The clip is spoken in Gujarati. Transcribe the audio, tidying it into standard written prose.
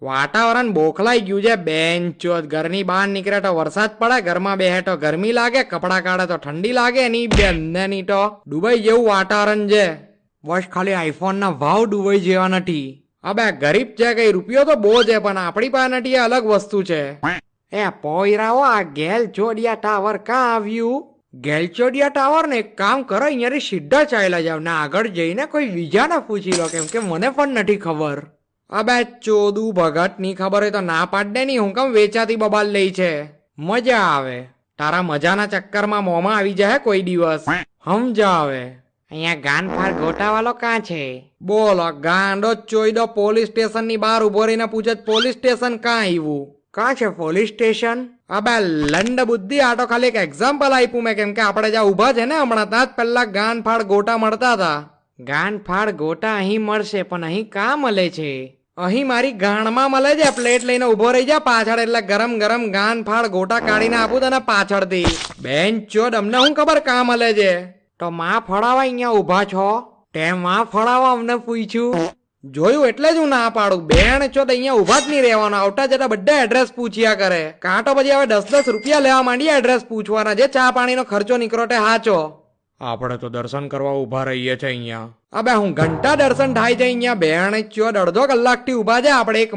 વાતાવરણ બોખલાઈ ગયું છે બેન્ચો. ઘરની બહાર નીકળે તો વરસાદ પડે, ઘરમાં બેહે તો ગરમી લાગે, કપડા કાઢે તો ઠંડી લાગે. એની બેનની તો દુબઈ જેવું વાતાવરણ છે. બસ ખાલી આઈફોન ના ભાવ દુબઈ જેવા નથી. અબે ગરીબ છે કઈ, રૂપિયો તો બહુ છે પણ આપણી પાસે નથી, એ અલગ વસ્તુ છે. એ પોયરાઓ, આ ગેલચોડિયા ટાવર ક્યાં આવ્યું? ગેલચોડિયા ટાવર ને એક કામ કરો, અહીંયાથી સીધા ચાલ્યા જાવ ને આગળ જઈને કોઈ બીજાને પૂછી લો, કેમ કે મને પણ નથી ખબર. અબે ચોદુ ભગત ની ખબર હોય તો ના પાડ દે ની, હું કેમ વેચાતી બબાલ લઈ છે. મજા આવે, તારા મજાના ચક્કરમાં મોમાં આવી જાય કોઈ દિવસ. સમજા આવે. અહીંયા ગાનફાર ગોટાવાલો કાં છે? બોલો ગાંડો ચોઈડો પોલીસ સ્ટેશન ની બહાર ઉભો રહીને પૂછે પોલીસ સ્ટેશન કાં આવ્યું? કાં છે પોલીસ સ્ટેશન? અબે લંડ બુદ્ધિ, આ તો ખાલી એક એક્ઝામ્પલ આપ્યું મેં, કેમ કે આપણે જ્યાં ઉભા છે ને હમણાં ત્યાં જ પેલા ગાનફાડ ગોટા મળતા હતા. ગાનફાડ ગોટા અહીં મળશે પણ અહીં કાં મળે છે? અહીં મારી ગાણમાં મળે છે. પ્લેટ લઈને ઉભો રહી જા પાછળ, એટલે ગરમ ગરમ ગાનફાડ ગોટા કાઢીને આપું તને પાછળથી. બેન ચોદ, અમને શું ખબર કાં મળે છે? તો માં ફળાવા અહીંયા ઉભા છો, તે માં ફળાવા અમને પૂછ્યું. જોયું એટલે જ હું ના પાડું. બેન ચોદ અહીંયા ઉભા જ નહીં રહેવાનો, આવતા જતા બધા એડ્રેસ પૂછ્યા કરે. કાં તો પછી હવે 10-10 રૂપિયા લેવા માંડીએ એડ્રેસ પૂછવાના, જે ચા પાણીનો ખર્ચો નીકળો તે હાચો. આપણે તો દર્શન કરવા ઉભા રહીએ છે અહીંયા. અબે હું ઘંટા દર્શન થાય છે અહીંયા. બેન ચોદ અડધો કલાકથી ઉભા છે આપણે. એક